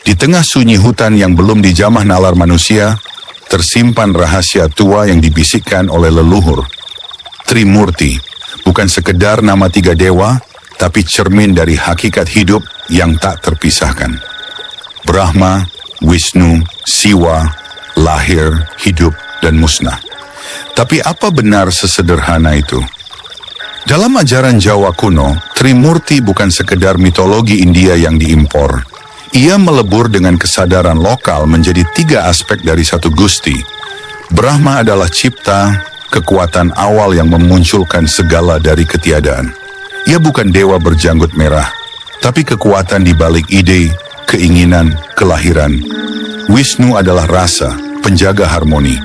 Di tengah sunyi hutan yang belum dijamah nalar manusia, tersimpan rahasia tua yang dibisikkan oleh leluhur. Trimurti bukan sekedar nama tiga dewa, tapi cermin dari hakikat hidup yang tak terpisahkan. Brahma, Wisnu, Siwa, lahir, hidup, dan musnah. Tapi apa benar sesederhana itu? Dalam ajaran Jawa kuno, Trimurti bukan sekedar mitologi India yang diimpor. Ia melebur dengan kesadaran lokal menjadi tiga aspek dari satu gusti. Brahma adalah cipta, kekuatan awal yang memunculkan segala dari ketiadaan. Ia bukan dewa berjanggut merah, tapi kekuatan di balik ide, keinginan, kelahiran. Wisnu adalah rasa, penjaga harmoni.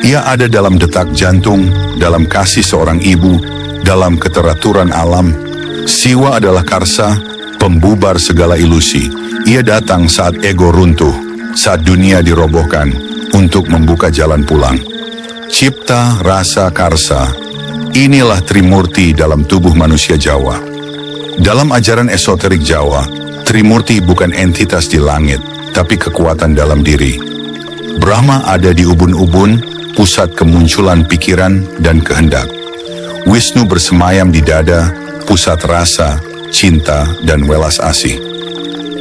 Ia ada dalam detak jantung, dalam kasih seorang ibu, dalam keteraturan alam. Siwa adalah karsa, pembubar segala ilusi. Ia datang saat ego runtuh, saat dunia dirobohkan, untuk membuka jalan pulang. Cipta, rasa, karsa, inilah Trimurti dalam tubuh manusia Jawa. Dalam ajaran esoterik Jawa, Trimurti bukan entitas di langit, tapi kekuatan dalam diri. Brahma ada di ubun-ubun, pusat kemunculan pikiran dan kehendak. Wisnu bersemayam di dada, pusat rasa, cinta, dan welas asih.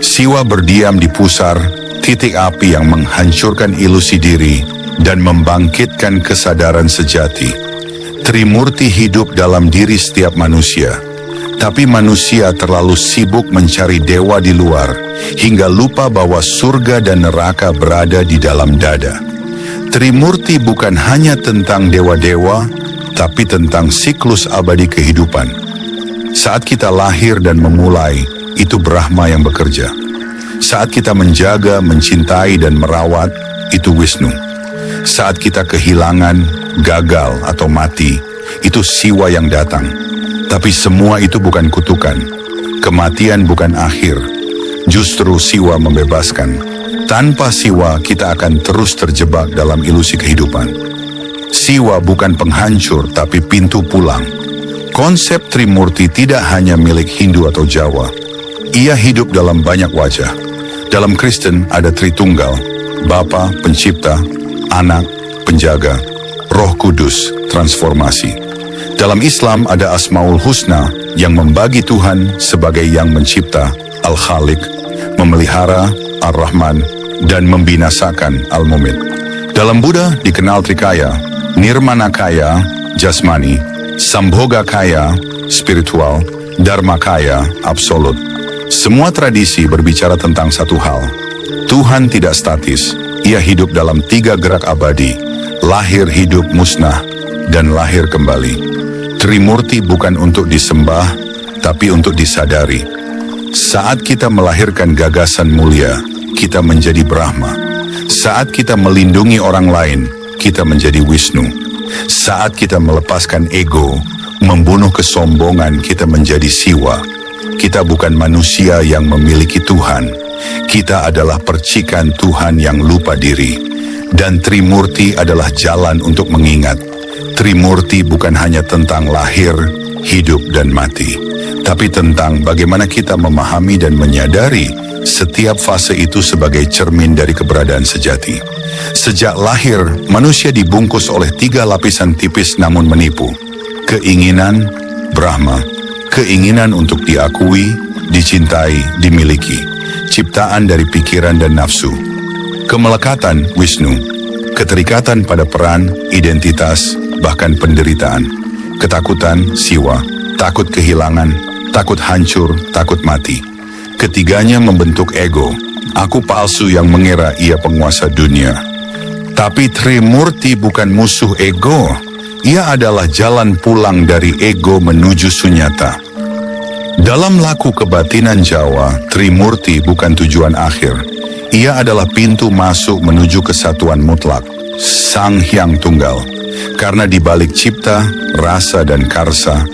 Siwa berdiam di pusar, titik api yang menghancurkan ilusi diri dan membangkitkan kesadaran sejati. Trimurti hidup dalam diri setiap manusia. Tapi manusia terlalu sibuk mencari dewa di luar, hingga lupa bahwa surga dan neraka berada di dalam dada. Trimurti bukan hanya tentang dewa-dewa, tapi tentang siklus abadi kehidupan. Saat kita lahir dan memulai, itu Brahma yang bekerja. Saat kita menjaga, mencintai, dan merawat, itu Wisnu. Saat kita kehilangan, gagal, atau mati, itu Siwa yang datang. Tapi semua itu bukan kutukan. Kematian bukan akhir. Justru Siwa membebaskan. Tanpa Siwa, kita akan terus terjebak dalam ilusi kehidupan. Siwa bukan penghancur, tapi pintu pulang. Konsep Trimurti tidak hanya milik Hindu atau Jawa. Ia hidup dalam banyak wajah. Dalam Kristen ada Tritunggal, Bapa, Pencipta, Anak, Penjaga, Roh Kudus, transformasi. Dalam Islam ada Asmaul Husna yang membagi Tuhan sebagai yang mencipta, Al-Khaliq, memelihara, Ar-Rahman, dan membinasakan, Al-Mumit. Dalam Buddha dikenal Trikaya, Nirmanakaya, jasmani, Sambhogakaya, spiritual, Dharmakaya, absolut. Semua tradisi berbicara tentang satu hal. Tuhan tidak statis, ia hidup dalam tiga gerak abadi, lahir, hidup, musnah, dan lahir kembali. Trimurti bukan untuk disembah, tapi untuk disadari. Saat kita melahirkan gagasan mulia, kita menjadi Brahma. Saat kita melindungi orang lain, kita menjadi Wisnu. Saat kita melepaskan ego, membunuh kesombongan, kita menjadi Siwa. Kita bukan manusia yang memiliki Tuhan. Kita adalah percikan Tuhan yang lupa diri. Dan Trimurti adalah jalan untuk mengingat. Trimurti bukan hanya tentang lahir, hidup, dan mati, tapi tentang bagaimana kita memahami dan menyadari setiap fase itu sebagai cermin dari keberadaan sejati. Sejak lahir, manusia dibungkus oleh tiga lapisan tipis namun menipu. Keinginan, Brahma. Keinginan untuk diakui, dicintai, dimiliki. Ciptaan dari pikiran dan nafsu. Kemelekatan, Wisnu. Keterikatan pada peran, identitas, bahkan penderitaan. Ketakutan, Siwa. Takut kehilangan, takut hancur, takut mati. Ketiganya membentuk ego. Aku palsu yang mengira ia penguasa dunia. Tapi Trimurti bukan musuh ego. Ia adalah jalan pulang dari ego menuju sunyata. Dalam laku kebatinan Jawa, Trimurti bukan tujuan akhir. Ia adalah pintu masuk menuju kesatuan mutlak, Sang Hyang Tunggal. Karena di balik cipta, rasa, dan karsa,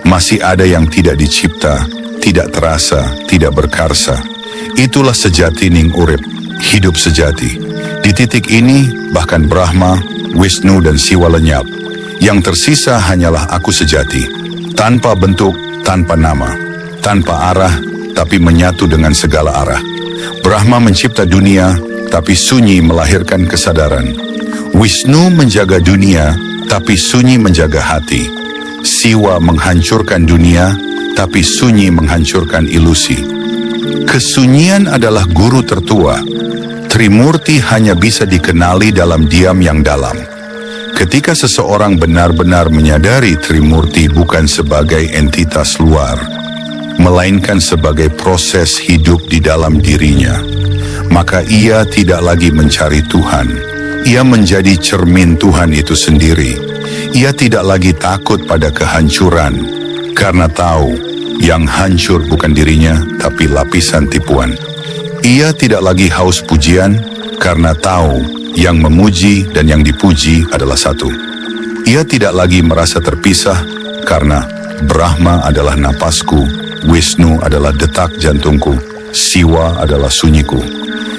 masih ada yang tidak dicipta, tidak terasa, tidak berkarsa. Itulah sejati ning urip, hidup sejati. Di titik ini, bahkan Brahma, Wisnu, dan Siwa lenyap. Yang tersisa hanyalah aku sejati, tanpa bentuk, tanpa nama, tanpa arah, tapi menyatu dengan segala arah. Brahma mencipta dunia, tapi sunyi melahirkan kesadaran. Wisnu menjaga dunia, tapi sunyi menjaga hati. Siwa menghancurkan dunia, tapi sunyi menghancurkan ilusi. Kesunyian adalah guru tertua. Trimurti hanya bisa dikenali dalam diam yang dalam. Ketika seseorang benar-benar menyadari Trimurti bukan sebagai entitas luar, melainkan sebagai proses hidup di dalam dirinya, maka ia tidak lagi mencari Tuhan. Ia menjadi cermin Tuhan itu sendiri. Ia tidak lagi takut pada kehancuran, karena tahu yang hancur bukan dirinya, tapi lapisan tipuan. Ia tidak lagi haus pujian, karena tahu yang memuji dan yang dipuji adalah satu. Ia tidak lagi merasa terpisah, karena Brahma adalah napasku, Wisnu adalah detak jantungku, Siwa adalah sunyiku.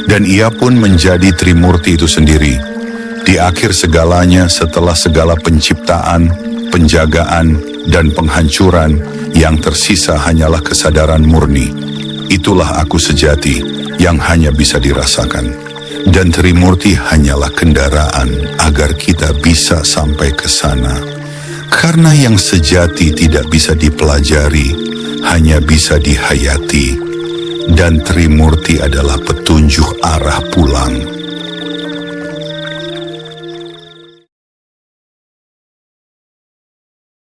Dan ia pun menjadi Trimurti itu sendiri. Di akhir segalanya, setelah segala penciptaan, penjagaan, dan penghancuran, yang tersisa hanyalah kesadaran murni. Itulah aku sejati yang hanya bisa dirasakan. Dan Trimurti hanyalah kendaraan agar kita bisa sampai ke sana. Karena yang sejati tidak bisa dipelajari, hanya bisa dihayati. Dan Trimurti adalah petunjuk arah pulang.